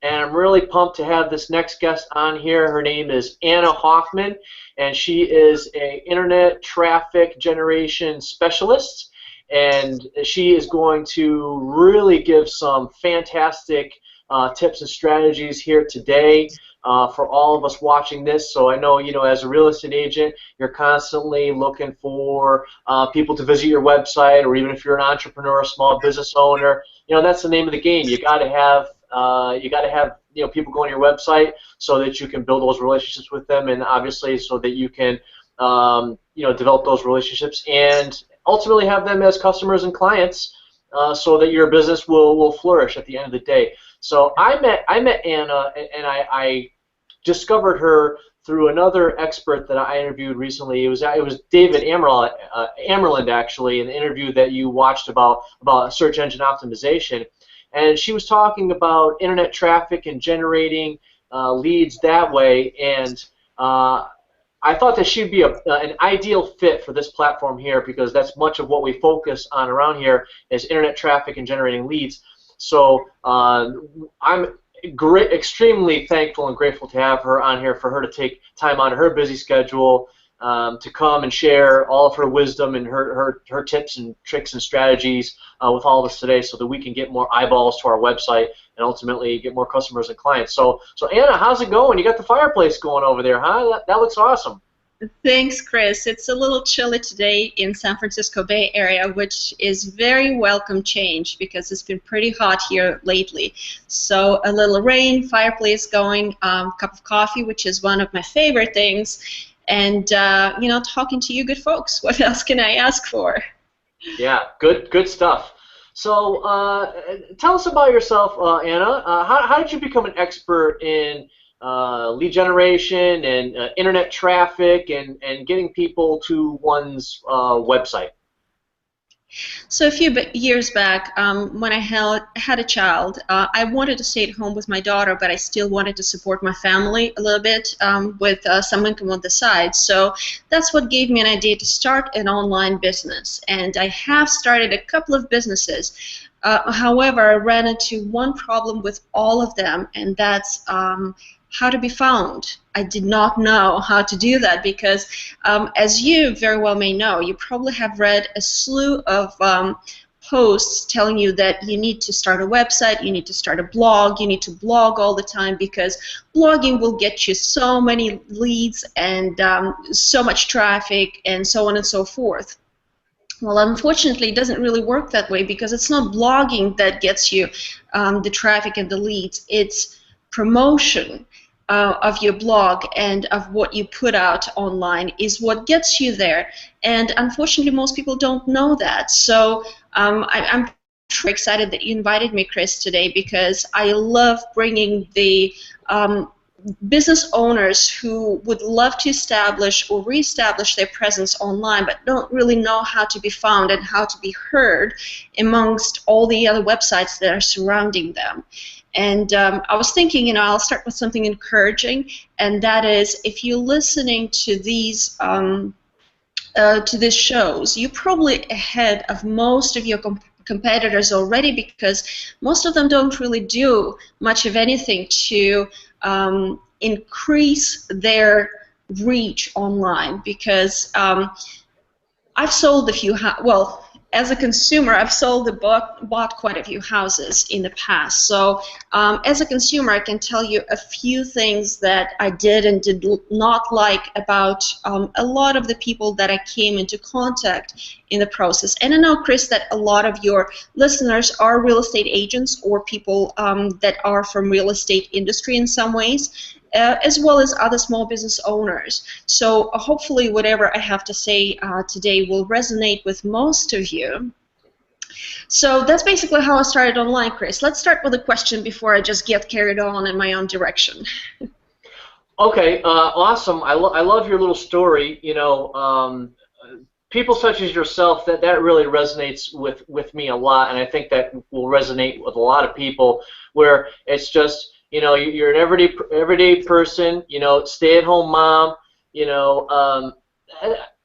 and I'm really pumped to have this next guest on here. Her name is Anna Hoffman, and she is a internet traffic generation specialist, and she is going to really give some fantastic tips and strategies here today for all of us watching this. So I know, as a real estate agent, you're constantly looking for people to visit your website, or even if you're an entrepreneur, a small business owner, that's the name of the game. You got to have people go on your website so that you can build those relationships with them, and obviously so that you can develop those relationships and ultimately have them as customers and clients, so that your business will flourish at the end of the day. So I met Anna, and I discovered her through another expert that I interviewed recently. It was David Amerland, actually, in the interview that you watched about search engine optimization, and she was talking about internet traffic and generating leads that way, and I thought that she'd be an ideal fit for this platform here, because that's much of what we focus on around here is internet traffic and generating leads. So I'm extremely thankful and grateful to have her on here, for her to take time out of her busy schedule to come and share all of her wisdom and her tips and tricks and strategies with all of us today, so that we can get more eyeballs to our website and ultimately get more customers and clients. So Anna, how's it going? You got the fireplace going over there, huh? That looks awesome. Thanks, Chris. It's a little chilly today in San Francisco Bay Area, which is very welcome change because it's been pretty hot here lately. So a little rain, fireplace going, cup of coffee, which is one of my favorite things, and talking to you good folks. What else can I ask for? Yeah, good stuff. So tell us about yourself, Anna. How did you become an expert in lead generation and internet traffic and getting people to one's website? So a few years back, when I had a child, I wanted to stay at home with my daughter, but I still wanted to support my family a little bit with some income on the side. So that's what gave me an idea to start an online business. And I have started a couple of businesses. However, I ran into one problem with all of them, and that's how to be found. I did not know how to do that because, as you very well may know, you probably have read a slew of posts telling you that you need to start a website, you need to start a blog, you need to blog all the time because blogging will get you so many leads and so much traffic and so on and so forth. Well, unfortunately, it doesn't really work that way because it's not blogging that gets you the traffic and the leads. It's promotion of your blog and of what you put out online is what gets you there. And unfortunately, most people don't know that. So I'm very excited that you invited me, Chris, today because I love bringing the business owners who would love to establish or reestablish their presence online but don't really know how to be found and how to be heard amongst all the other websites that are surrounding them. And I was thinking, I'll start with something encouraging, and that is if you're listening to these shows, you're probably ahead of most of your competitors already because most of them don't really do much of anything to increase their reach online because I've sold a few, as a consumer, I've sold and bought quite a few houses in the past. So as a consumer, I can tell you a few things that I did and did not like about a lot of the people that I came into contact in the process. And I know, Chris, that a lot of your listeners are real estate agents or people that are from real estate industry in some ways, as well as other small business owners. So hopefully whatever I have to say today will resonate with most of you. So that's basically how I started online, Chris. Let's start with a question before I just get carried on in my own direction. Okay, awesome. I love your little story. People such as yourself, that really resonates with me a lot, and I think that will resonate with a lot of people where it's just, you're an everyday person, stay-at-home mom,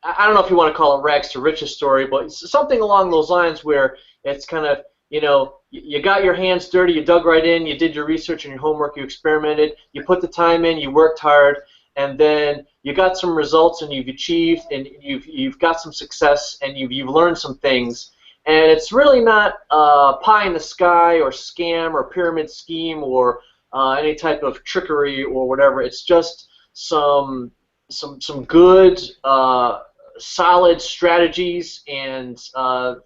I don't know if you want to call it rags to riches story, but it's something along those lines where it's kind of, you got your hands dirty, you dug right in, you did your research and your homework, you experimented, you put the time in, you worked hard, and then you got some results and you've achieved and you've got some success and you've learned some things. And it's really not pie in the sky or scam or pyramid scheme or any type of trickery or whatever. It's just some good solid strategies and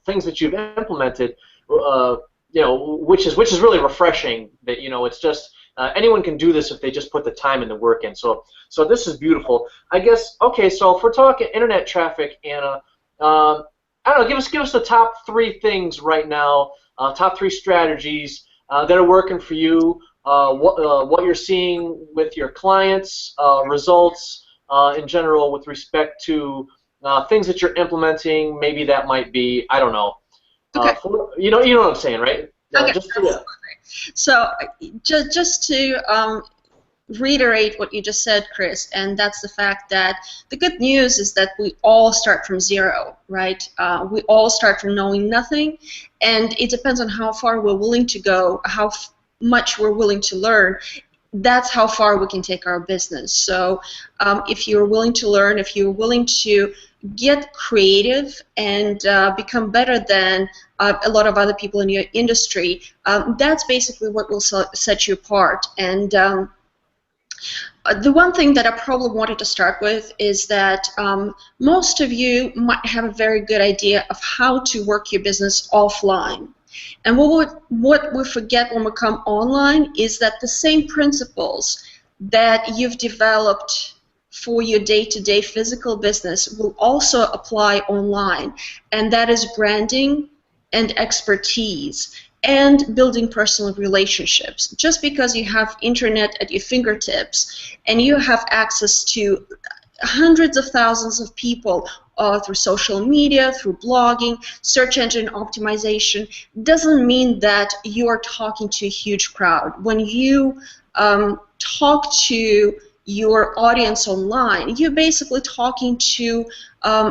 things that you've implemented, which is really refreshing. That it's just anyone can do this if they just put the time and the work in. So this is beautiful. I guess okay. So if we're talking internet traffic, Anna, I don't know. Give us the top 3 things right now. Top 3 strategies that are working for you. What you're seeing with your clients, results in general with respect to things that you're implementing. Maybe that might be, I don't know. Okay. You know what I'm saying, right? Okay. Yeah. So just to reiterate what you just said, Chris, and that's the fact that the good news is that we all start from zero, right? We all start from knowing nothing, and it depends on how far we're willing to go, how much we're willing to learn. That's how far we can take our business. So if you're willing to learn, if you're willing to get creative and become better than a lot of other people in your industry, that's basically what will set you apart. And the one thing that I probably wanted to start with is that most of you might have a very good idea of how to work your business offline. And what we forget when we come online is that the same principles that you've developed for your day-to-day physical business will also apply online, and that is branding and expertise and building personal relationships. Just because you have internet at your fingertips and you have access to hundreds of thousands of people through social media, through blogging, search engine optimization, doesn't mean that you are talking to a huge crowd. When you talk to your audience online, you're basically talking to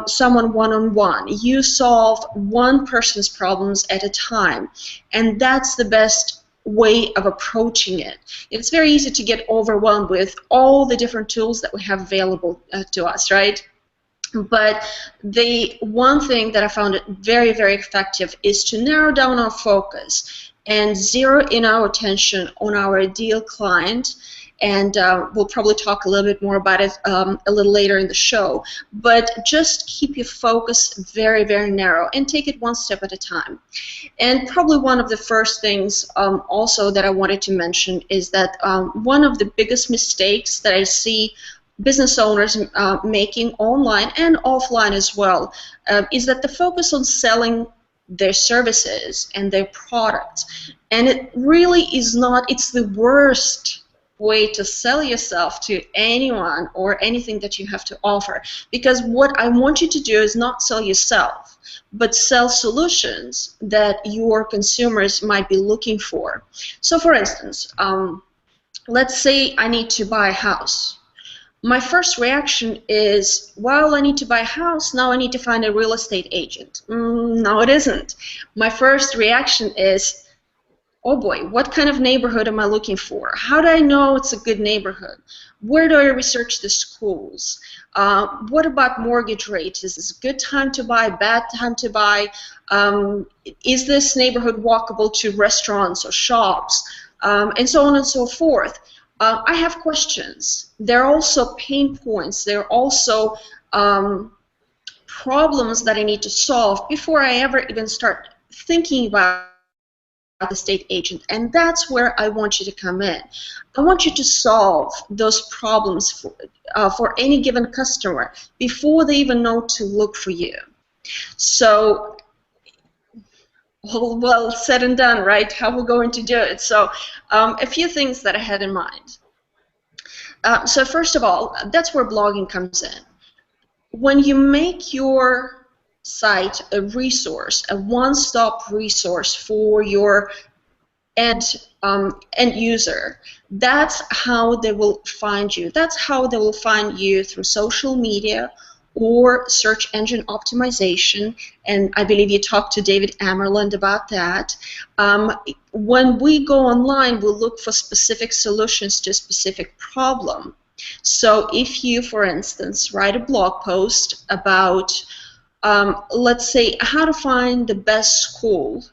someone one-on-one. You solve one person's problems at a time, and that's the best way of approaching it. It's very easy to get overwhelmed with all the different tools that we have available to us, right? But the one thing that I found it very, very effective is to narrow down our focus and zero in our attention on our ideal client. And we'll probably talk a little bit more about it a little later in the show. But just keep your focus very, very narrow and take it one step at a time. And probably one of the first things also that I wanted to mention is that one of the biggest mistakes that I see business owners making online and offline as well is that the focus on selling their services and their products. And it really is not, it's the worst way to sell yourself to anyone or anything that you have to offer. Because what I want you to do is not sell yourself, but sell solutions that your consumers might be looking for. So for instance, let's say I need to buy a house. My first reaction is, well, I need to buy a house, now I need to find a real estate agent. No, it isn't. My first reaction is, oh boy, what kind of neighborhood am I looking for? How do I know it's a good neighborhood? Where do I research the schools? What about mortgage rates? Is this a good time to buy, bad time to buy? Is this neighborhood walkable to restaurants or shops? And so on and so forth. I have questions. There are also pain points. There are also problems that I need to solve before I ever even start thinking about the estate agent. And that's where I want you to come in. I want you to solve those problems for any given customer before they even know to look for you. So, well said and done, right? How we're going to do it. So a few things that I had in mind. So first of all, that's where blogging comes in. When you make your site a resource, a one-stop resource for your end user, that's how they will find you. That's how they will find you through social media or search engine optimization, and I believe you talked to David Amerland about that. When we go online, we'll look for specific solutions to a specific problem. So if you, for instance, write a blog post about, let's say, how to find the best school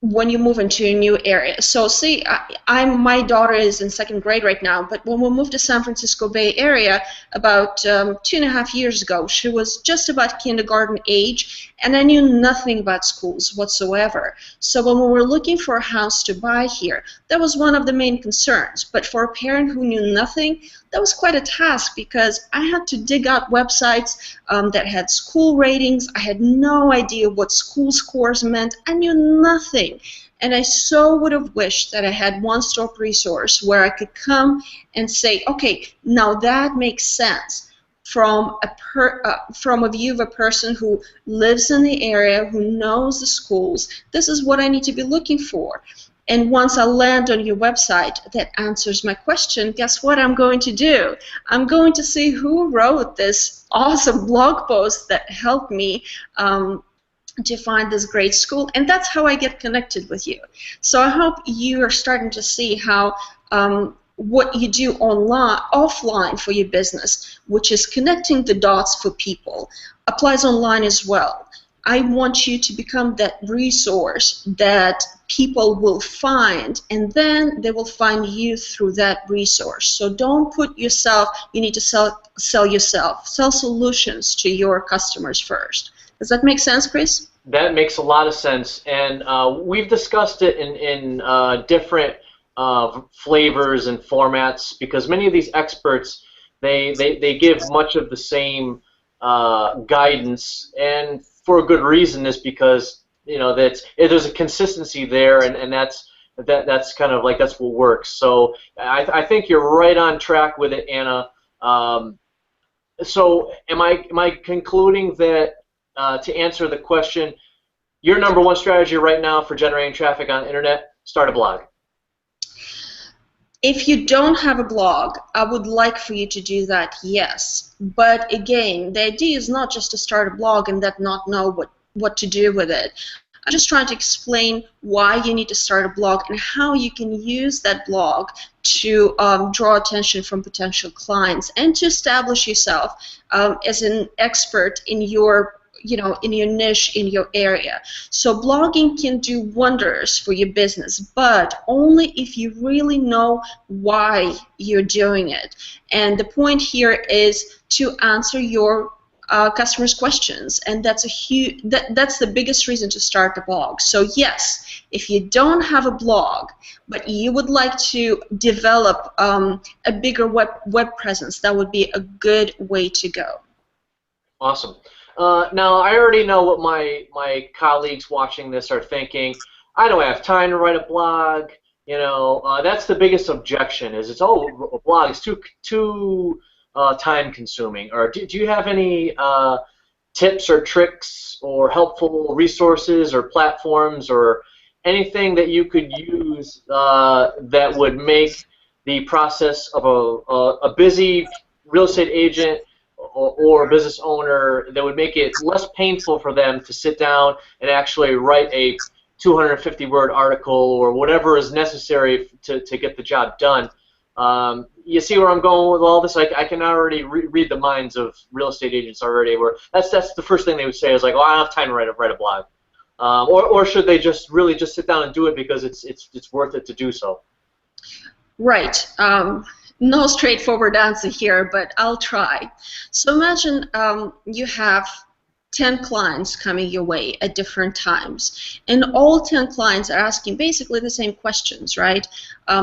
when you move into a new area. So see, my daughter is in second grade right now, but when we moved to San Francisco Bay Area about 2.5 years ago, she was just about kindergarten age, and I knew nothing about schools whatsoever. So when we were looking for a house to buy here, that was one of the main concerns. But for a parent who knew nothing, that was quite a task, because I had to dig out websites that had school ratings. I had no idea what school scores meant. I knew nothing. And I so would have wished that I had one-stop resource where I could come and say, okay, now that makes sense from a view of a person who lives in the area, who knows the schools. This is what I need to be looking for. And once I land on your website that answers my question, guess what I'm going to do? I'm going to see who wrote this awesome blog post that helped me to find this great school, and that's how I get connected with you. So I hope you are starting to see how what you do offline for your business, which is connecting the dots for people, applies online as well. I want you to become that resource that people will find, and then they will find you through that resource. So don't put yourself, you need to sell yourself, sell solutions to your customers first. Does that make sense, Chris? That makes a lot of sense, and we've discussed it in different flavors and formats, because many of these experts, they give much of the same guidance, and for a good reason, is because there's a consistency there, and that's kind of like that's what works. So I think you're right on track with it, Anna. So am I concluding that to answer the question, your number one strategy right now for generating traffic on the internet, start a blog? If you don't have a blog, I would like for you to do that, yes. But again, the idea is not just to start a blog and then not know what to do with it. I'm just trying to explain why you need to start a blog and how you can use that blog to draw attention from potential clients and to establish yourself as an expert in your niche, in your area. So blogging can do wonders for your business, but only if you really know why you're doing it. And the point here is to answer your customers' questions, and that's that's the biggest reason to start the blog. So yes, if you don't have a blog, but you would like to develop a bigger web presence, that would be a good way to go. Awesome. Now, I already know what my colleagues watching this are thinking. I don't have time to write a blog. That's the biggest objection. Is a blog is too time consuming. Or do you have any tips or tricks or helpful resources or platforms or anything that you could use that would make the process of a busy real estate agent or a business owner, that would make it less painful for them to sit down and actually write a 250-word article or whatever is necessary to get the job done? You see where I'm going with all this? I can already read the minds of real estate agents already. Where that's the first thing they would say is like, "Oh, I don't have time to write a blog," or should they just really just sit down and do it because it's worth it to do so? Right. No straightforward answer here, but I'll try. So imagine you have 10 clients coming your way at different times, and all 10 clients are asking basically the same questions, right?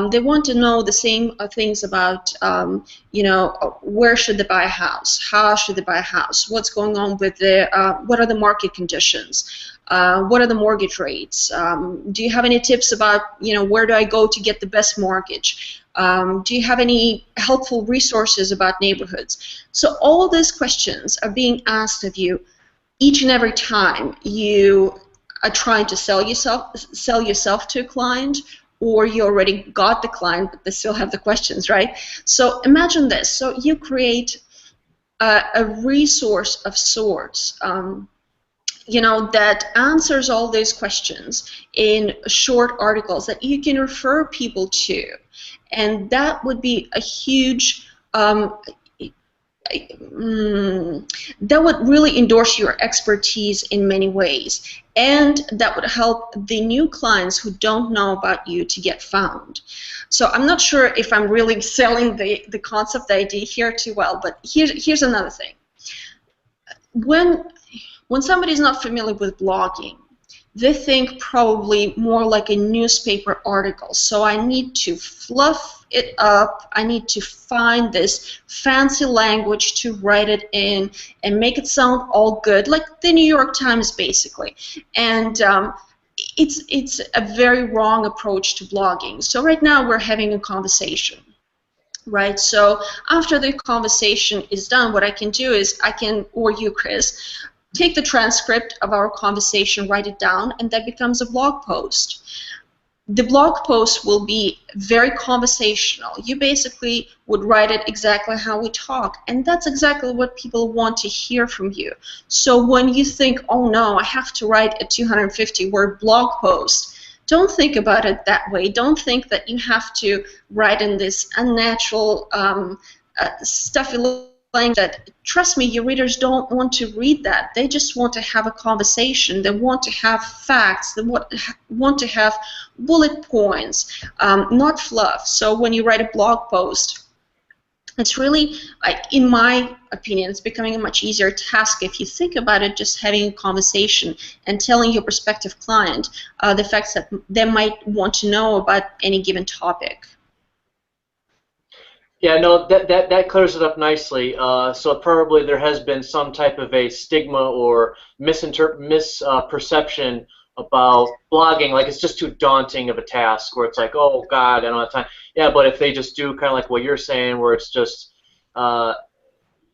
They want to know the same things about, where should they buy a house? How should they buy a house? What's going on with what are the market conditions? What are the mortgage rates? Do you have any tips about, where do I go to get the best mortgage? Do you have any helpful resources about neighborhoods? So all these questions are being asked of you each and every time you are trying to sell yourself to a client, or you already got the client but they still have the questions, right? So imagine this. So you create a resource of sorts, that answers all these questions in short articles that you can refer people to. And that would be a huge, that would really endorse your expertise in many ways. And that would help the new clients who don't know about you to get found. So I'm not sure if I'm really selling the concept, the idea here too well, but here's another thing. When somebody's not familiar with blogging, they think probably more like a newspaper article. So I need to fluff it up. I need to find this fancy language to write it in and make it sound all good, like the New York Times, basically. And it's a very wrong approach to blogging. So right now we're having a conversation. Right, so after the conversation is done, what I can do is or you, Chris, take the transcript of our conversation, write it down, and that becomes a blog post. The blog post will be very conversational. You basically would write it exactly how we talk, and that's exactly what people want to hear from you. So when you think, oh no, I have to write a 250-word blog post, don't think about it that way. Don't think that you have to write in this unnatural, stuffy language that, trust me, your readers don't want to read that. They just want to have a conversation. They want to have facts. They want to have bullet points, not fluff. So when you write a blog post, it's really, in my opinion, it's becoming a much easier task if you think about it, just having a conversation and telling your prospective client the facts that they might want to know about any given topic. Yeah, no, that clears it up nicely. So probably there has been some type of a stigma or misperception about blogging, like it's just too daunting of a task, where it's like, oh God, I don't have time. Yeah, but if they just do kind of like what you're saying, where it's just have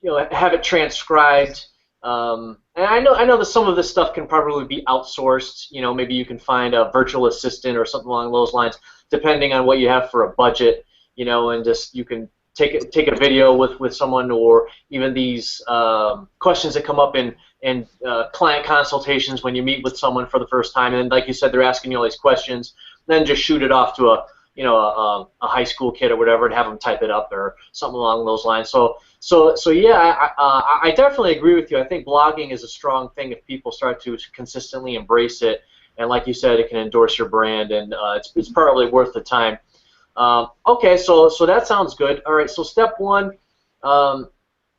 it transcribed. And I know that some of this stuff can probably be outsourced. Maybe you can find a virtual assistant or something along those lines, depending on what you have for a budget. And just you can take a video with someone, or even these questions that come up in client consultations when you meet with someone for the first time, and like you said, they're asking you all these questions. Then just shoot it off to a high school kid or whatever, and have them type it up or something along those lines. So yeah, I definitely agree with you. I think blogging is a strong thing if people start to consistently embrace it, and like you said, it can endorse your brand, and it's probably worth the time. Okay, so that sounds good. All right, so step one,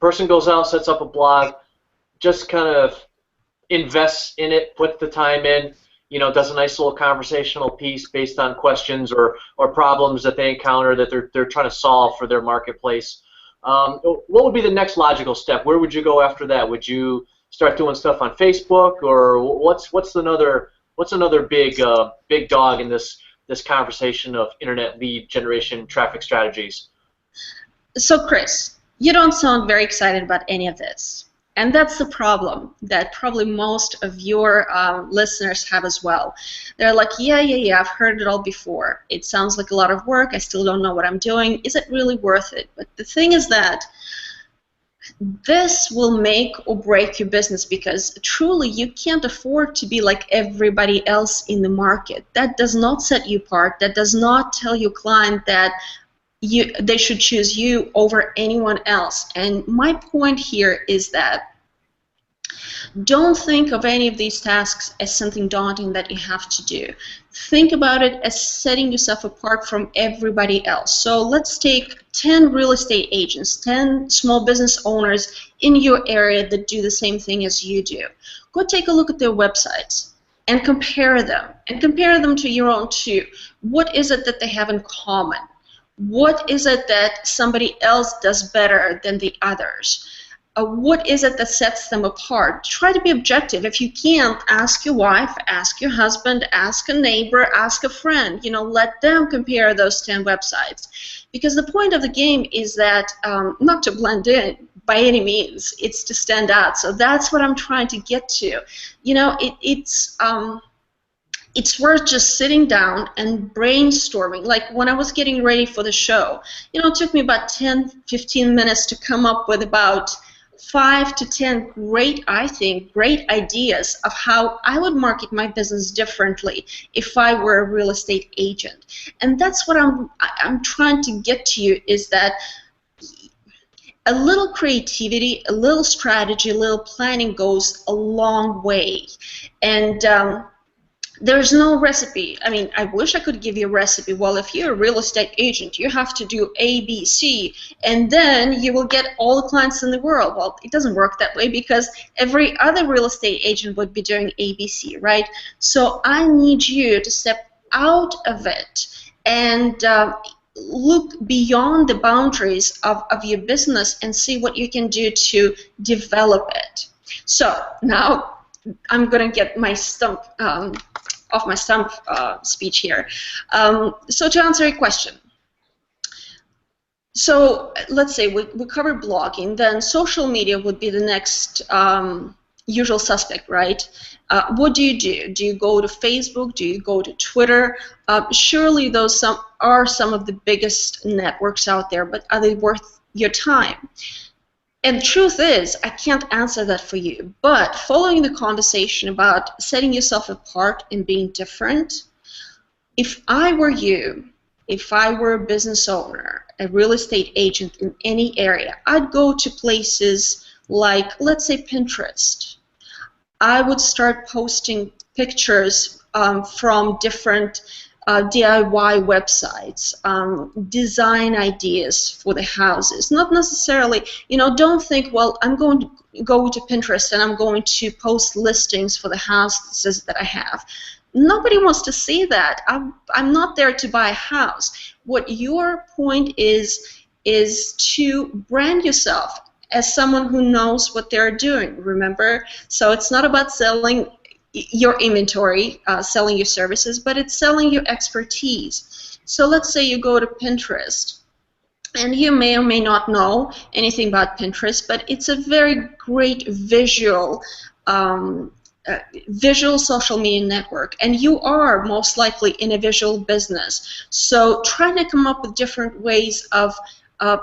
person goes out, sets up a blog, just kind of invests in it, puts the time in, does a nice little conversational piece based on questions or problems that they encounter that they're trying to solve for their marketplace. What would be the next logical step? Where would you go after that? Would you start doing stuff on Facebook, or what's another big dog in this conversation of internet lead generation traffic strategies? So Chris, you don't sound very excited about any of this. And that's the problem that probably most of your listeners have as well. They're like, yeah, I've heard it all before. It sounds like a lot of work. I still don't know what I'm doing. Is it really worth it? But the thing is that this will make or break your business, because truly you can't afford to be like everybody else in the market. That does not set you apart. That does not tell your client that they should choose you over anyone else. And my point here is that don't think of any of these tasks as something daunting that you have to do. Think about it as setting yourself apart from everybody else. So let's take 10 real estate agents, 10 small business owners in your area that do the same thing as you do. Go take a look at their websites and compare them to your own too. What is it that they have in common? What is it that somebody else does better than the others? What is it that sets them apart? Try to be objective. If you can't, ask your wife, ask your husband, ask a neighbor, ask a friend. Let them compare those 10 websites. Because the point of the game is that not to blend in by any means. It's to stand out. So that's what I'm trying to get to. It's worth just sitting down and brainstorming. Like when I was getting ready for the show, it took me about 10, 15 minutes to come up with about 5 to 10 great, I think, great ideas of how I would market my business differently if I were a real estate agent. And that's what I'm trying to get to you, is that a little creativity, a little strategy, a little planning goes a long way. And there's no recipe. I mean, I wish I could give you a recipe. Well, if you're a real estate agent, you have to do A, B, C, and then you will get all the clients in the world. Well, it doesn't work that way, because every other real estate agent would be doing A, B, C, right? So I need you to step out of it and look beyond the boundaries of your business and see what you can do to develop it. So now I'm going to get my stump off my stump speech here. So to answer your question, so let's say we covered blogging, then social media would be the next usual suspect, right? What do? Do you go to Facebook? Do you go to Twitter? Surely those are some of the biggest networks out there, but are they worth your time? And the truth is, I can't answer that for you, but following the conversation about setting yourself apart and being different, if I were you, if I were a business owner, a real estate agent in any area, I'd go to places like, let's say, Pinterest. I would start posting pictures from different DIY websites, design ideas for the houses. Not necessarily, don't think, well, I'm going to go to Pinterest and I'm going to post listings for the houses that I have. Nobody wants to see that. I'm not there to buy a house. What your point is to brand yourself as someone who knows what they're doing, remember? So it's not about selling your inventory, selling your services, but it's selling your expertise. So let's say you go to Pinterest, and you may or may not know anything about Pinterest, but it's a very great visual social media network, and you are most likely in a visual business. So try to come up with different ways of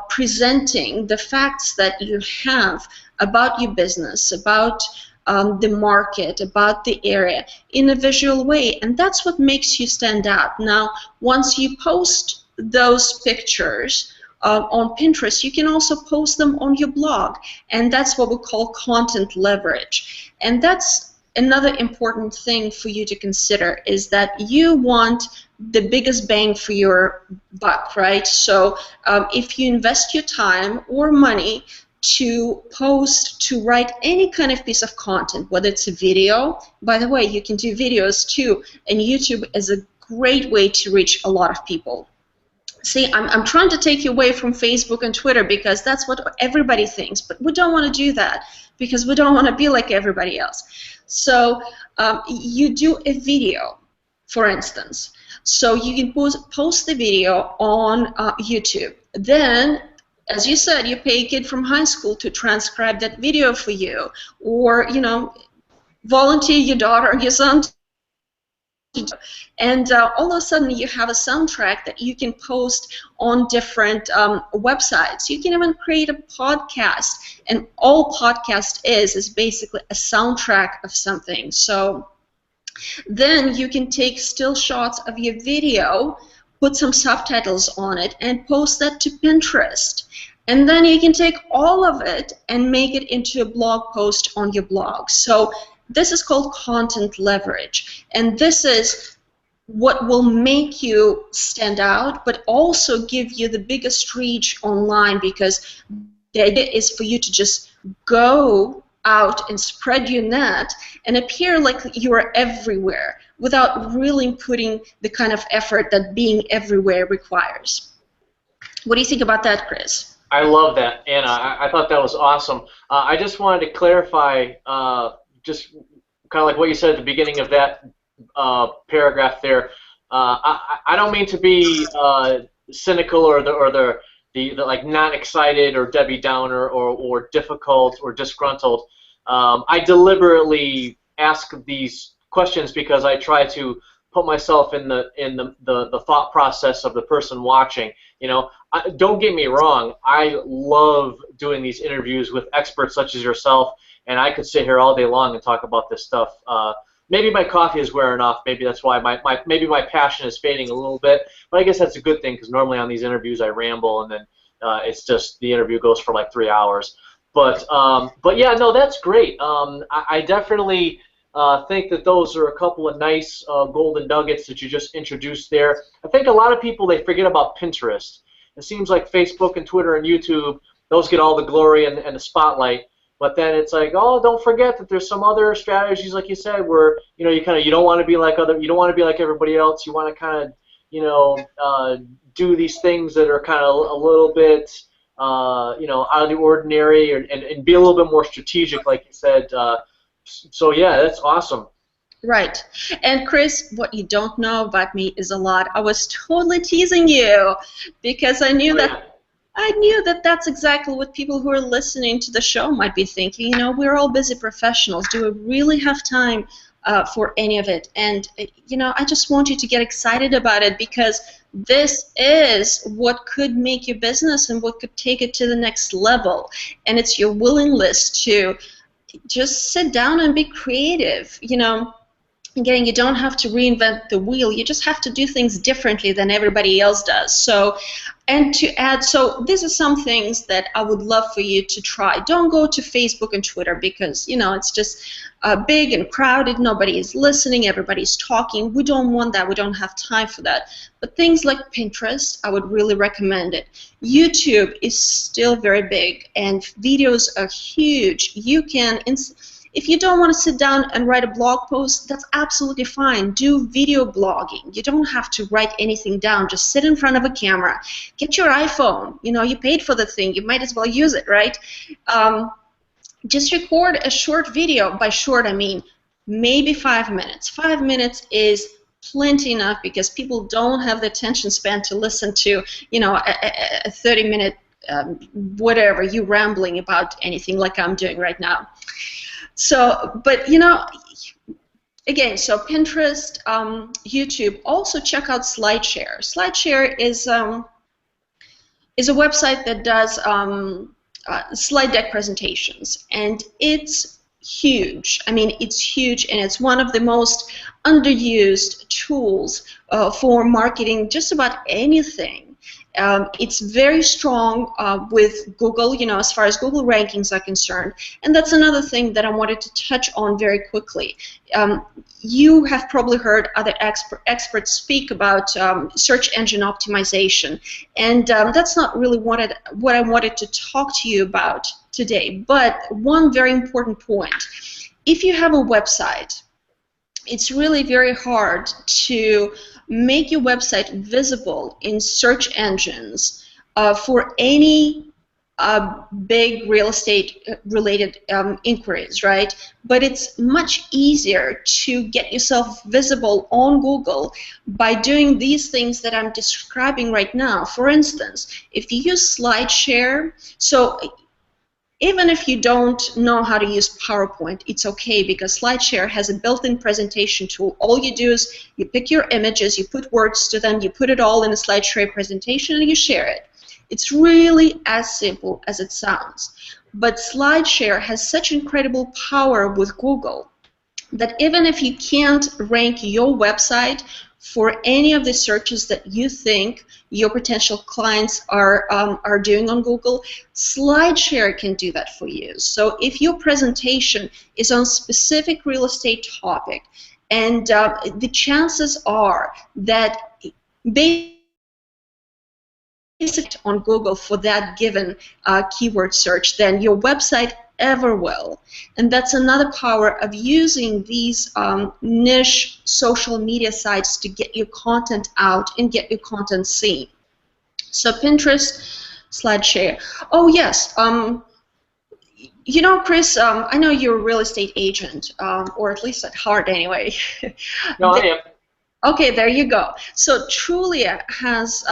presenting the facts that you have about your business, about the market, about the area in a visual way, and that's what makes you stand out. Now, once you post those pictures on Pinterest, you can also post them on your blog, and that's what we call content leverage. And that's another important thing for you to consider, is that you want the biggest bang for your buck, right? So if you invest your time or money to post, to write any kind of piece of content, whether it's a video, by the way, you can do videos too, and YouTube is a great way to reach a lot of people. See, I'm trying to take you away from Facebook and Twitter because that's what everybody thinks, but we don't want to do that because we don't want to be like everybody else. So you do a video, for instance. So you can post the video on YouTube. Then, as you said, you pay a kid from high school to transcribe that video for you, or volunteer your daughter or your son to do. And all of a sudden you have a soundtrack that you can post on different websites. You can even create a podcast, and all podcast is basically a soundtrack of something. So then you can take still shots of your video, put some subtitles on it, and post that to Pinterest. And then you can take all of it and make it into a blog post on your blog. So this is called content leverage. And this is what will make you stand out, but also give you the biggest reach online, because the idea is for you to just go out and spread your net and appear like you are everywhere without really putting the kind of effort that being everywhere requires. What do you think about that, Chris? I love that, Anna. I thought that was awesome. I just wanted to clarify, just kind of like what you said at the beginning of that paragraph there. I don't mean to be cynical or the like not excited or Debbie Downer or difficult or disgruntled. I deliberately ask these questions because I try to put myself in the thought process of the person watching. Don't get me wrong. I love doing these interviews with experts such as yourself, and I could sit here all day long and talk about this stuff. Maybe my coffee is wearing off. Maybe that's why maybe my passion is fading a little bit. But I guess that's a good thing because normally on these interviews I ramble and then it's just the interview goes for like 3 hours. But yeah, no, that's great. I definitely think that those are a couple of nice golden nuggets that you just introduced there. I think a lot of people, they forget about Pinterest. It seems like Facebook and Twitter and YouTube, those get all the glory and the spotlight. But then it's like, oh, don't forget that there's some other strategies, like you said, where you don't want to be like you don't want to be like everybody else. You want to kind of do these things that are kind of a little bit out of the ordinary, and be a little bit more strategic, like you said. So yeah, that's awesome. Right. And Chris, what you don't know about me is a lot. I was totally teasing you because I knew that that's exactly what people who are listening to the show might be thinking. We're all busy professionals. Do we really have time for any of it? And I just want you to get excited about it because this is what could make your business and what could take it to the next level. And it's your willingness to just sit down and be creative. Again, you don't have to reinvent the wheel. You just have to do things differently than everybody else does. So this is some things that I would love for you to try. Don't go to Facebook and Twitter because, it's just big and crowded. Nobody is listening. Everybody's talking. We don't want that. We don't have time for that. But things like Pinterest, I would really recommend it. YouTube is still very big, and videos are huge. You can... If you don't want to sit down and write a blog post, that's absolutely fine. Do video blogging. You don't have to write anything down. Just sit in front of a camera. Get your iPhone. You paid for the thing. You might as well use it, right? Just record a short video. By short, I mean maybe 5 minutes. 5 minutes is plenty enough because people don't have the attention span to listen to, a 30-minute whatever, you rambling about anything like I'm doing right now. So, but again, so Pinterest, YouTube. Also check out SlideShare. SlideShare is a website that does slide deck presentations, and it's huge. I mean, it's huge, and it's one of the most underused tools for marketing just about anything. It's very strong with Google, as far as Google rankings are concerned. And that's another thing that I wanted to touch on very quickly. You have probably heard other experts speak about search engine optimization. And that's not really what I wanted to talk to you about today. But one very important point. If you have a website, it's really very hard to make your website visible in search engines for any big real estate related inquiries, right? But it's much easier to get yourself visible on Google by doing these things that I'm describing right now. For instance, if you use SlideShare, so even if you don't know how to use PowerPoint, it's okay because SlideShare has a built-in presentation tool. All you do is you pick your images, you put words to them, you put it all in a SlideShare presentation, and you share it. It's really as simple as it sounds. But SlideShare has such incredible power with Google that even if you can't rank your website for any of the searches that you think your potential clients are doing on Google, SlideShare can do that for you. So if your presentation is on a specific real estate topic, and the chances are that based on Google for that given keyword search, then your website ever will. And that's another power of using these niche social media sites to get your content out and get your content seen. So Pinterest, SlideShare. Oh yes, Chris, I know you're a real estate agent, or at least at heart anyway. No, I am. Okay, there you go. So Trulia has,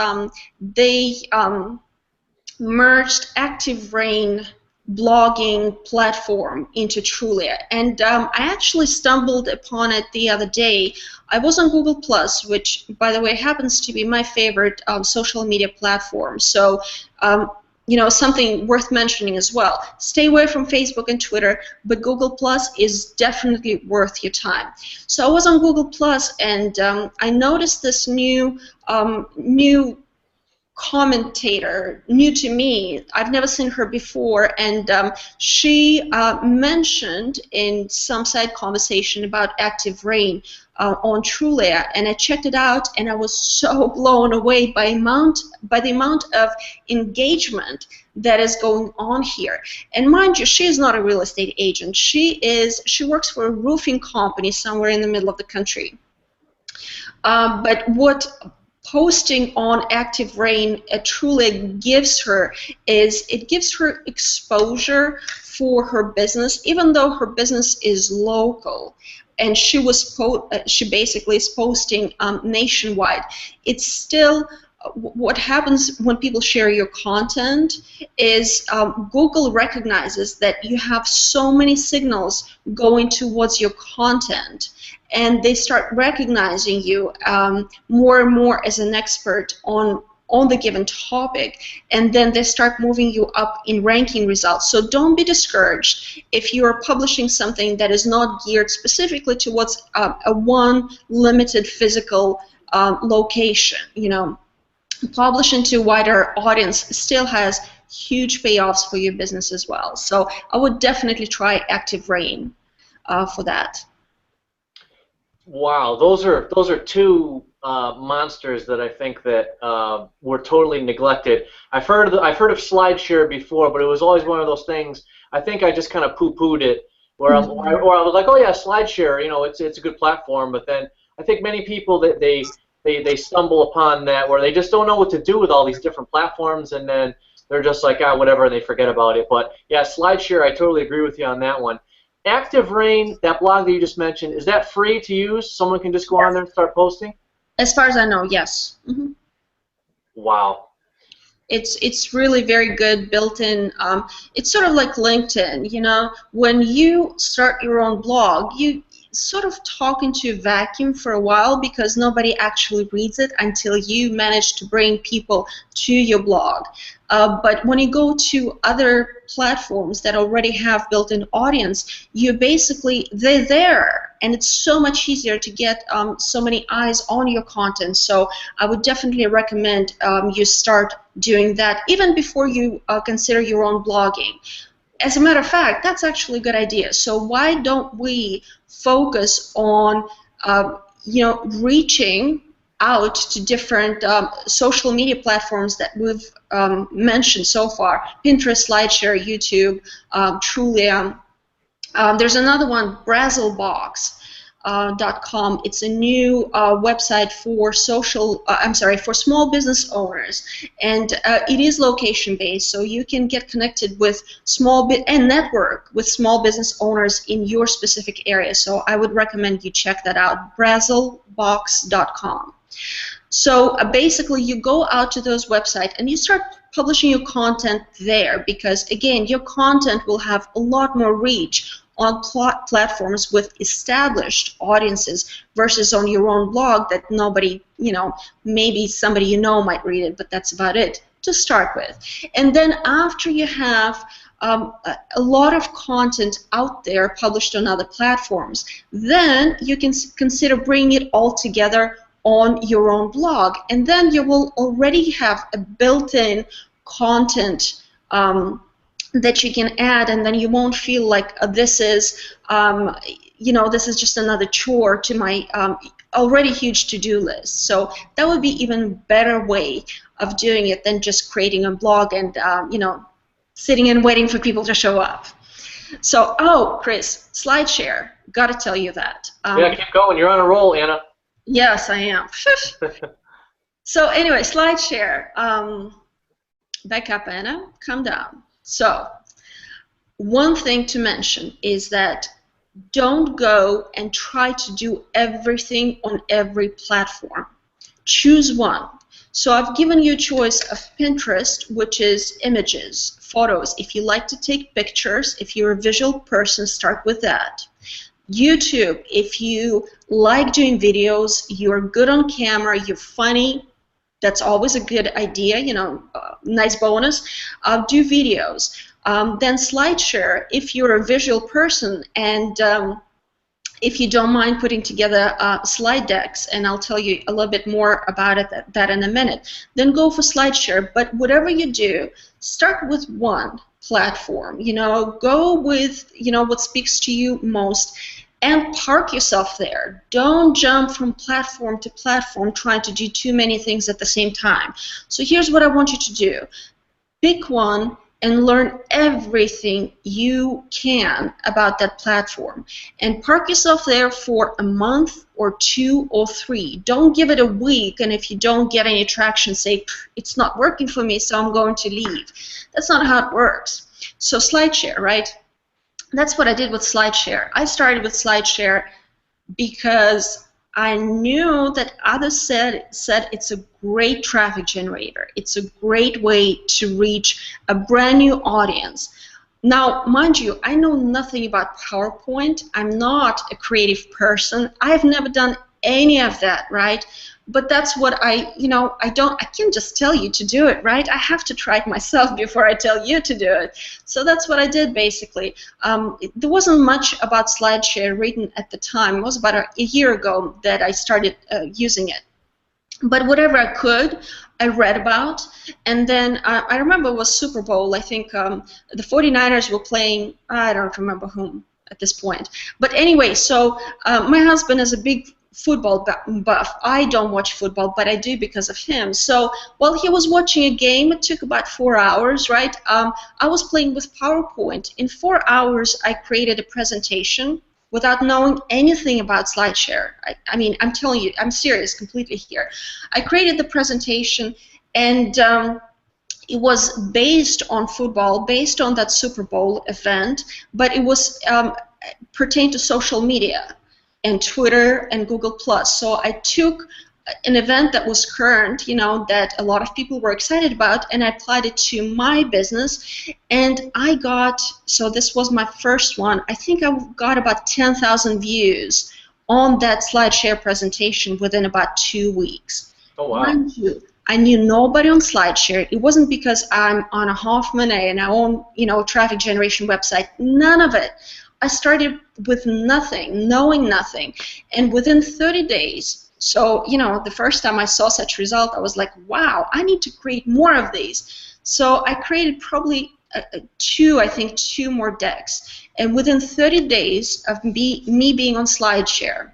they merged ActiveRain blogging platform into Trulia, and I actually stumbled upon it the other day. I was on Google+, which, by the way, happens to be my favorite social media platform. So something worth mentioning as well. Stay away from Facebook and Twitter, but Google Plus is definitely worth your time. So I was on Google Plus, and I noticed this new commentator, new to me. I've never seen her before, and she mentioned in some side conversation about active rain on Trulia, and I checked it out, and I was so blown away by the amount of engagement that is going on here. And mind you, she is not a real estate agent. She works for a roofing company somewhere in the middle of the country. But what posting on active rain truly gives her is it gives her exposure for her business, even though her business is local, and she basically is posting nationwide. It's still what happens when people share your content is Google recognizes that you have so many signals going towards your content, and they start recognizing you more and more as an expert on the given topic, and then they start moving you up in ranking results. So don't be discouraged if you are publishing something that is not geared specifically towards a one limited physical location. Publishing to a wider audience still has huge payoffs for your business as well. So I would definitely try Active Rain for that. Wow, those are two monsters that I think that were totally neglected. I've heard of SlideShare before, but it was always one of those things. I think I just kind of poo-pooed it, where I was like, oh yeah, SlideShare, it's a good platform. But then I think many people that they stumble upon that where they just don't know what to do with all these different platforms, and then they're just like, whatever, and they forget about it. But yeah, SlideShare, I totally agree with you on that one. Active Rain, that blog that you just mentioned, is that free to use? Someone can just go on there and start posting? As far as I know, yes. Mm-hmm. Wow. It's really very good, built-in. It's sort of like LinkedIn. When you start your own blog, you sort of talk into a vacuum for a while because nobody actually reads it until you manage to bring people to your blog. But when you go to other platforms that already have built-in audience, they're there, and it's so much easier to get so many eyes on your content. So I would definitely recommend you start doing that even before you consider your own blogging. As a matter of fact, that's actually a good idea. So why don't we focus on reaching out to different social media platforms that we've mentioned so far: Pinterest, SlideShare, YouTube, Trulia. There's another one, Brazzlebox.com. It's a new website for for small business owners, and it is location-based, so you can get connected with and network with small business owners in your specific area. So I would recommend you check that out, Brazzlebox.com. So basically, you go out to those websites and you start publishing your content there, because again, your content will have a lot more reach on platforms with established audiences versus on your own blog that nobody, maybe somebody might read it, but that's about it to start with. And then after you have a lot of content out there published on other platforms, then you can consider bringing it all together on your own blog, and then you will already have a built-in content that you can add, and then you won't feel like this is just another chore to my already huge to-do list. So that would be even better way of doing it than just creating a blog and sitting and waiting for people to show up. So, Chris, SlideShare, got to tell you that. Yeah, keep going. You're on a roll, Anna. Yes, I am. So anyway, SlideShare. Back up, Anna. Calm down. So one thing to mention is that don't go and try to do everything on every platform. Choose one. So I've given you a choice of Pinterest, which is images, photos. If you like to take pictures, if you're a visual person, start with that. YouTube, if you like doing videos, you're good on camera, you're funny, That's always a good idea, nice bonus. Do videos. Then SlideShare, if you're a visual person and if you don't mind putting together slide decks, and I'll tell you a little bit more about that in a minute, then go for SlideShare. But whatever you do, start with one platform. Go with what speaks to you most, and park yourself there. Don't jump from platform to platform trying to do too many things at the same time. So here's what I want you to do. Pick one and learn everything you can about that platform. And park yourself there for a month or 2 or 3. Don't give it a week, and if you don't get any traction, say, it's not working for me, so I'm going to leave. That's not how it works. So SlideShare, right? That's what I did with SlideShare. I started with SlideShare because I knew that others said it's a great traffic generator. It's a great way to reach a brand new audience. Now, mind you, I know nothing about PowerPoint. I'm not a creative person. I've never done any of that, right? But that's what I can't just tell you to do it, right? I have to try it myself before I tell you to do it. So that's what I did, basically. There wasn't much about SlideShare written at the time. It was about a year ago that I started using it. But whatever I could, I read about. And then I remember it was Super Bowl. I think the 49ers were playing, I don't remember whom at this point. But anyway, so my husband is a big football buff. I don't watch football, but I do because of him. So while he was watching a game, it took about 4 hours, right? I was playing with PowerPoint. In 4 hours, I created a presentation without knowing anything about SlideShare. I mean, I'm telling you, I'm serious completely here. I created the presentation, and it was based on football, based on that Super Bowl event, but it was pertained to social media and Twitter and Google+. So I took an event that was current, that a lot of people were excited about, and I applied it to my business, and I got, so this was my first one, I think I got about 10,000 views on that SlideShare presentation within about 2 weeks. Oh, wow. Mind you, I knew nobody on SlideShare. It wasn't because I'm on a Hoffman and I own, traffic generation website. None of it. I started with nothing, knowing nothing, and within 30 days, so, the first time I saw such result, I was like, wow, I need to create more of these. So I created probably two more decks, and within 30 days of me being on SlideShare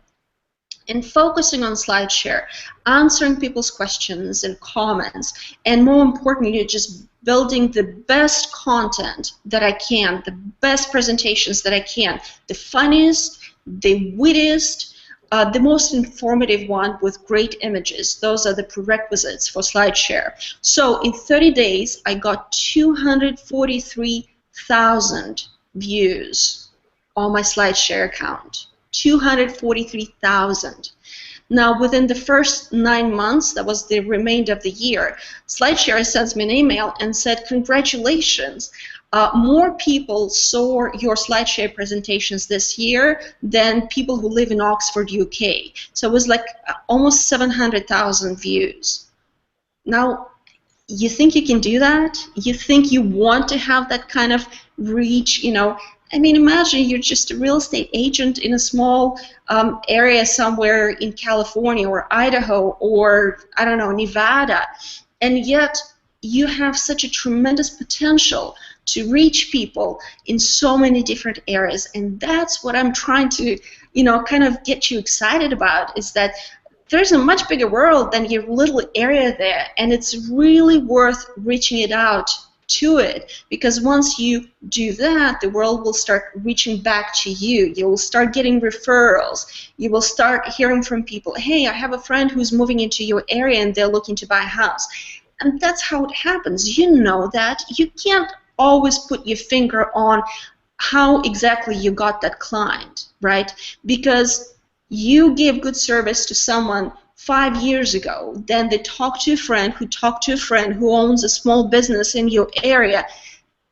and focusing on SlideShare, answering people's questions and comments, and more importantly, just building the best content that I can, the best presentations that I can, the funniest, the wittiest, the most informative one with great images. Those are the prerequisites for SlideShare. So in 30 days, I got 243,000 views on my SlideShare account. 243,000. Now, within the first 9 months, that was the remainder of the year, SlideShare sends me an email and said, congratulations, more people saw your SlideShare presentations this year than people who live in Oxford, UK. So it was like almost 700,000 views. Now, you think you can do that? You think you want to have that kind of reach, I mean, imagine you're just a real estate agent in a small area somewhere in California or Idaho or, I don't know, Nevada, and yet you have such a tremendous potential to reach people in so many different areas. And that's what I'm trying to, kind of get you excited about, is that there's a much bigger world than your little area there, and it's really worth reaching it out to it, because once you do that, the world will start reaching back to you. You will start getting referrals. You will start hearing from people, hey, I have a friend who's moving into your area and they're looking to buy a house. And that's how it happens. You know that. You can't always put your finger on how exactly you got that client, right? Because you gave good service to someone 5 years ago, then they talk to a friend who talked to a friend who owns a small business in your area.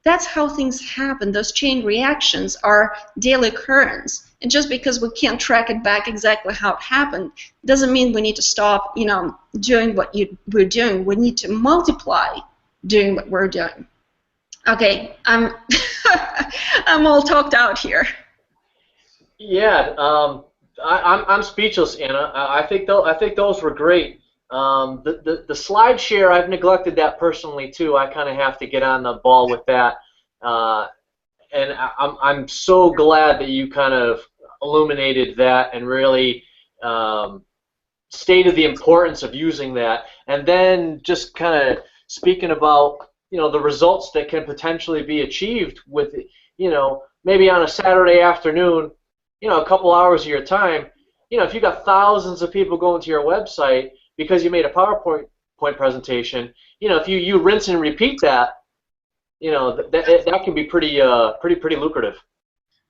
That's how things happen. Those chain reactions are daily occurrence. And just because we can't track it back exactly how it happened, doesn't mean we need to stop, doing what we're doing. We need to multiply doing what we're doing. Okay, I'm I'm all talked out here. Yeah, I'm speechless, Anna. I think those were great. The slide share, I've neglected that personally too. I kind of have to get on the ball with that. And I'm so glad that you kind of illuminated that and really stated the importance of using that. And then just kind of speaking about the results that can potentially be achieved with maybe on a Saturday afternoon, a couple hours of your time. If you got thousands of people going to your website because you made a PowerPoint presentation, if you rinse and repeat that, that can be pretty lucrative.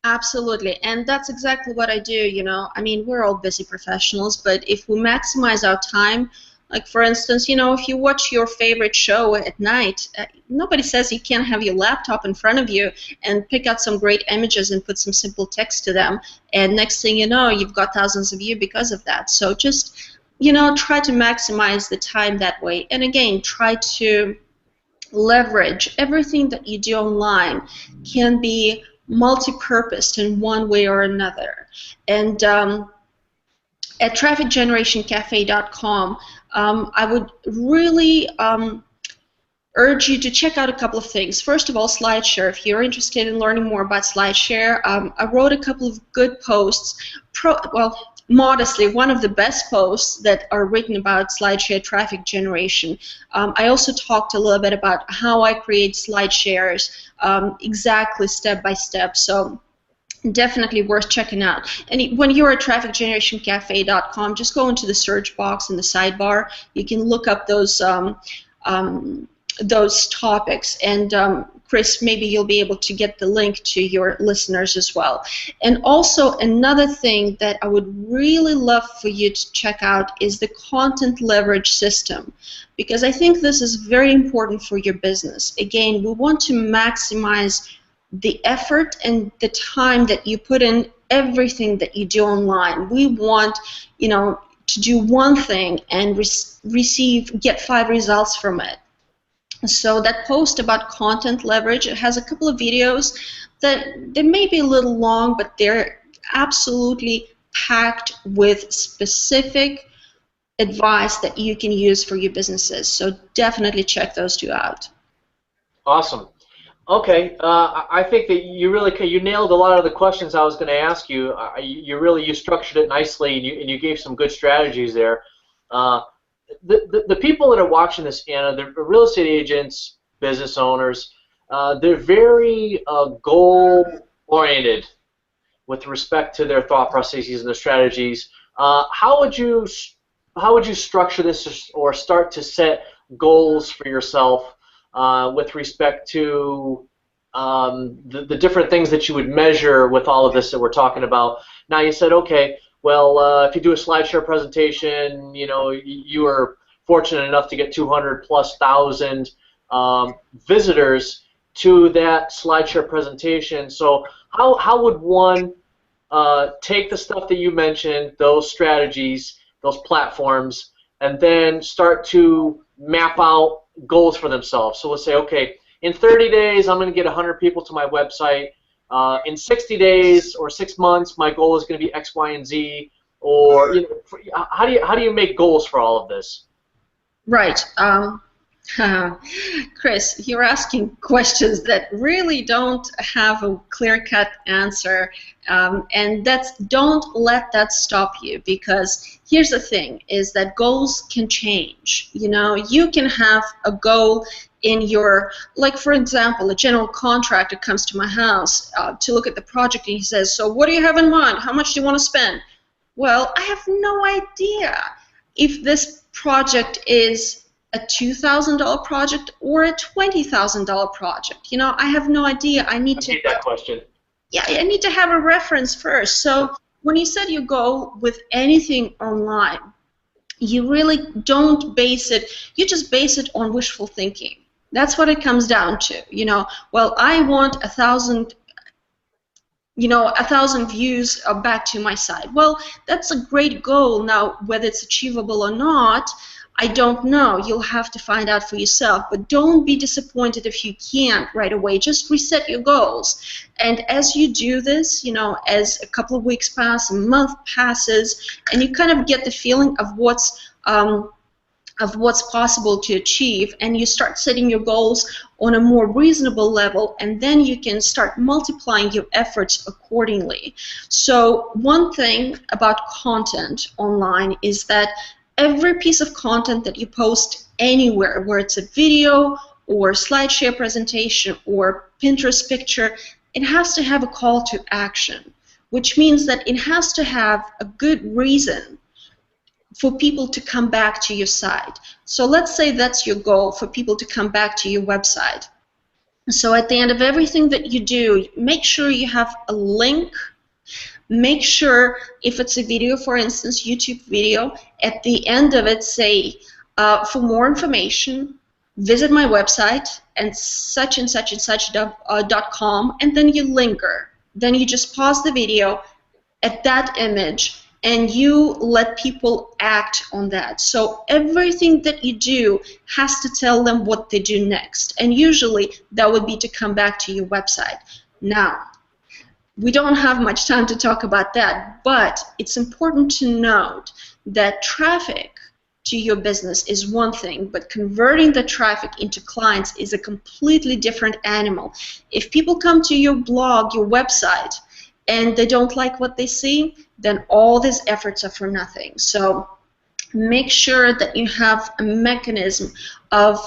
Absolutely, and that's exactly what I do. I mean, we're all busy professionals, but if we maximize our time, like for instance, if you watch your favorite show at night, nobody says you can't have your laptop in front of you and pick out some great images and put some simple text to them, and next thing you know, you've got thousands of views because of that. So just, try to maximize the time that way, and again, try to leverage everything that you do online can be multi-purposed in one way or another. And at trafficgenerationcafe.com, I would really urge you to check out a couple of things. First of all, SlideShare. If you're interested in learning more about SlideShare, I wrote a couple of good posts. Modestly, one of the best posts that are written about SlideShare traffic generation. I also talked a little bit about how I create SlideShares, exactly step by step. So definitely worth checking out. And when you're at trafficgenerationcafe.com, just go into the search box in the sidebar. You can look up those topics, and Chris, maybe you'll be able to get the link to your listeners as well. And also another thing that I would really love for you to check out is the content leverage system, because I think this is very important for your business. Again, we want to maximize the effort and the time that you put in everything that you do online. We want, to do one thing and get 5 results from it. So that post about content leverage, it has a couple of videos that they may be a little long, but they're absolutely packed with specific advice that you can use for your businesses. So definitely check those 2 out. Awesome. Okay, I think that you nailed a lot of the questions I was going to ask you. You structured it nicely, and you gave some good strategies there. The people that are watching this, Anna, they're real estate agents, business owners. They're very goal-oriented with respect to their thought processes and their strategies. How would you structure this or start to set goals for yourself with respect to the different things that you would measure with all of this that we're talking about? Now, you said, okay, well, if you do a SlideShare presentation, you are fortunate enough to get 200,000+ visitors to that SlideShare presentation. So how would one take the stuff that you mentioned, those strategies, those platforms, and then start to map out goals for themselves? So let's say, okay, in 30 days, I'm going to get 100 people to my website. In 60 days or 6 months, my goal is going to be X, Y, and Z. Or how do you make goals for all of this? Right. Chris, you're asking questions that really don't have a clear-cut answer, and don't let that stop you, because here's the thing, is that goals can change. You can have a goal in your, like for example, a general contractor comes to my house to look at the project, and he says, so what do you have in mind? How much do you want to spend? Well, I have no idea if this project is a $2,000 project or a $20,000 project. I have no idea. I need that question. Yeah, I need to have a reference first. So when you set your goal with anything online, you really don't base it. You just base it on wishful thinking. That's what it comes down to. Well, I want 1,000 1,000 views back to my site. Well, that's a great goal. Now, whether it's achievable or not, I don't know. You'll have to find out for yourself. But don't be disappointed if you can't right away. Just reset your goals. And as you do this, as a couple of weeks pass, a month passes, and you kind of get the feeling of what's possible to achieve, and you start setting your goals on a more reasonable level, and then you can start multiplying your efforts accordingly. So one thing about content online is that every piece of content that you post anywhere, where it's a video or slideshare presentation or Pinterest picture, it has to have a call to action, which means that it has to have a good reason for people to come back to your site. So let's say that's your goal, for people to come back to your website. So at the end of everything that you do, make sure you have a link. Make sure, if it's a video, for instance, YouTube video, at the end of it say, for more information, visit my website and such and such .com, and then you linger. Then you just pause the video at that image, and you let people act on that. So everything that you do has to tell them what they do next, and usually that would be to come back to your website. Now, we don't have much time to talk about that, but it's important to note that traffic to your business is one thing, but converting the traffic into clients is a completely different animal. If people come to your blog, your website, and they don't like what they see, then all these efforts are for nothing. So make sure that you have a mechanism of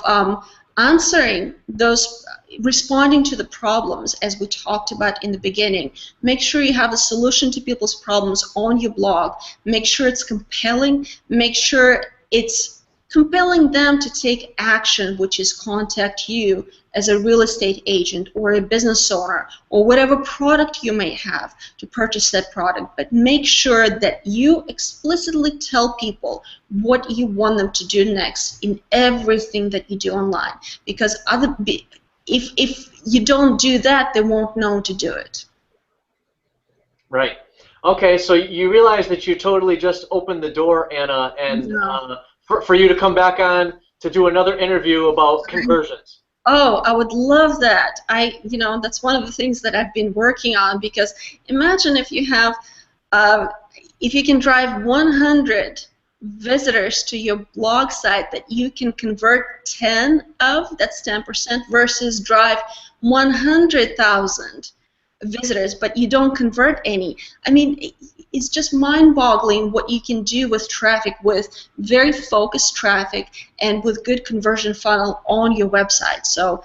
answering those, responding to the problems, as we talked about in the beginning. Make sure you have a solution to people's problems on your blog. Make sure it's compelling. Make sure it's compelling them to take action, which is contact you as a real estate agent or a business owner or whatever product you may have to purchase that product. But make sure that you explicitly tell people what you want them to do next in everything that you do online, because if you don't do that, they won't know to do it. Right. Okay, so you realize that you totally just opened the door, Anna, and for you to come back on to do another interview about conversions. Oh, I would love that. That's one of the things that I've been working on, because imagine if you have, if you can drive 100 visitors to your blog site that you can convert 10 of, that's 10%, versus drive 100,000 visitors, but you don't convert any. I mean, it's just mind-boggling what you can do with traffic, with very focused traffic and with good conversion funnel on your website. So,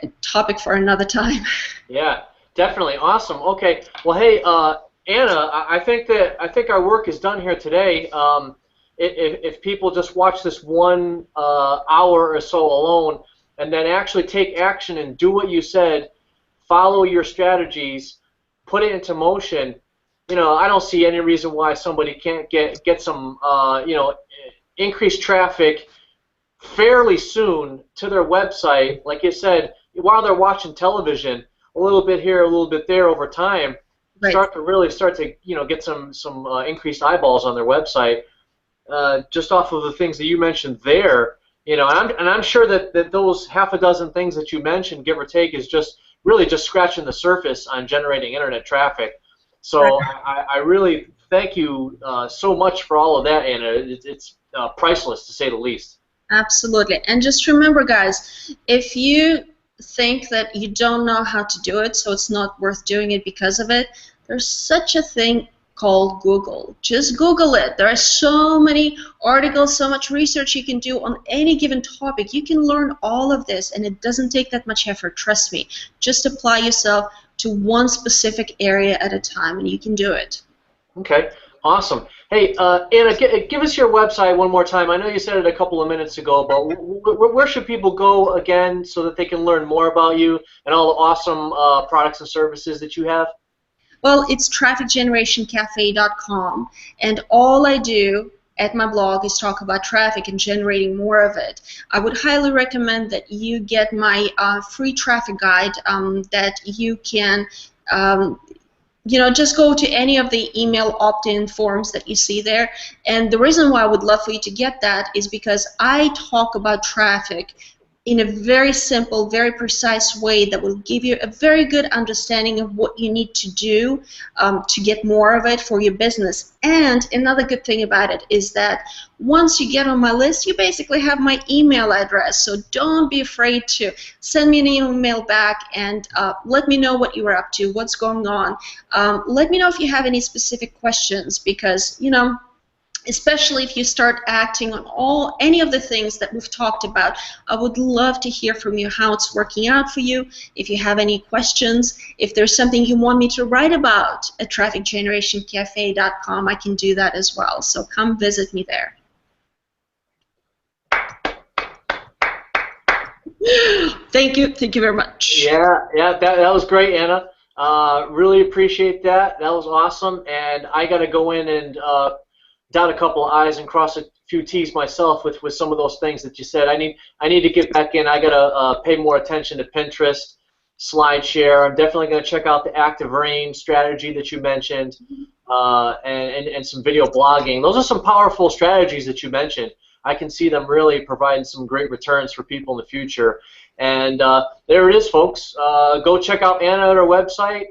a topic for another time. Yeah, definitely. Awesome. Okay. Well, hey, Anna, I think our work is done here today. If people just watch this 1 hour or so alone, and then actually take action and do what you said, follow your strategies, put it into motion, I don't see any reason why somebody can't get some increased traffic fairly soon to their website. Like you said, while they're watching television, a little bit here, a little bit there over time, right. start to get some increased eyeballs on their website, just off of the things that you mentioned there. And I'm sure that those half a dozen things that you mentioned, give or take, is just really just scratching the surface on generating internet traffic. So I really thank you so much for all of that, Anna. It's priceless, to say the least. Absolutely. And just remember, guys, if you think that you don't know how to do it, so it's not worth doing it because of it, there's such a thing called Google. Just Google it. There are so many articles, so much research you can do on any given topic. You can learn all of this, and it doesn't take that much effort. Trust me. Just apply yourself to one specific area at a time, and you can do it. Okay, awesome. Hey, Anna, give us your website one more time. I know you said it a couple of minutes ago, but where should people go again so that they can learn more about you and all the awesome products and services that you have? Well, it's trafficgenerationcafe.com, and all I do at my blog is talk about traffic and generating more of it. I would highly recommend that you get my free traffic guide that you can just go to any of the email opt-in forms that you see there. And the reason why I would love for you to get that is because I talk about traffic in a very simple, very precise way that will give you a very good understanding of what you need to do to get more of it for your business. And another good thing about it is that once you get on my list, you basically have my email address. So don't be afraid to send me an email back and let me know what you are up to, what's going on. Let me know if you have any specific questions, because, especially if you start acting on any of the things that we've talked about, I would love to hear from you how it's working out for you. If you have any questions, if there's something you want me to write about at trafficgenerationcafe.com, I can do that as well. So come visit me there. Thank you very much. Yeah, that was great, Anna. Really appreciate that. That was awesome, and I got to go in and dot a couple of I's and cross a few T's myself with some of those things that you said. I need to get back in. I gotta pay more attention to Pinterest, SlideShare. I'm definitely gonna check out the active rain strategy that you mentioned, and some video blogging. Those are some powerful strategies that you mentioned. I can see them really providing some great returns for people in the future. And there it is, folks. Go check out Anna at her website.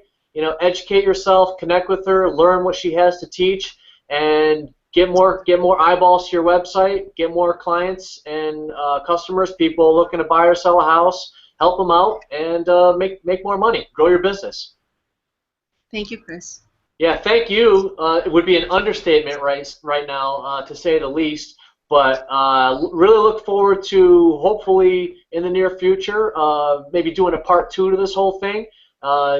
Educate yourself, connect with her, learn what she has to teach, and get more eyeballs to your website, get more clients and customers, people looking to buy or sell a house, help them out, and make more money, grow your business. Thank you, Chris. Yeah, thank you. It would be an understatement right now, to say the least, but really look forward to, hopefully in the near future, maybe doing a part 2 to this whole thing,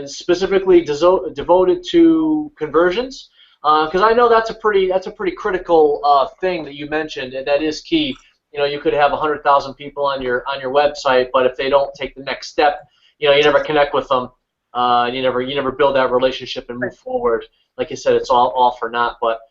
specifically devoted to conversions. Because I know that's a pretty critical thing that you mentioned, and that is key. You could have 100,000 people on your website, but if they don't take the next step, you never connect with them. You never build that relationship and move forward. Like you said, it's all for naught. But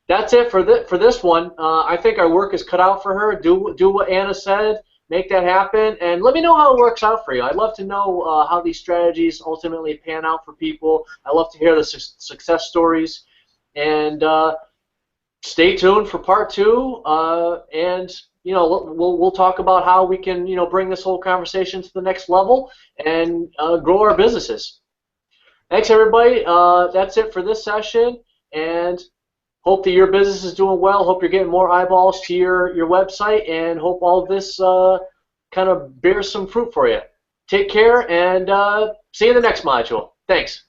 that's it for this one. I think our work is cut out for her. Do what Anna said. Make that happen, and let me know how it works out for you. I'd love to know how these strategies ultimately pan out for people. I love to hear the success stories, and stay tuned for part 2. And we'll talk about how we can bring this whole conversation to the next level and grow our businesses. Thanks, everybody. That's it for this session, and hope that your business is doing well. Hope you're getting more eyeballs to your website, and hope all of this kind of bears some fruit for you. Take care, and see you in the next module. Thanks.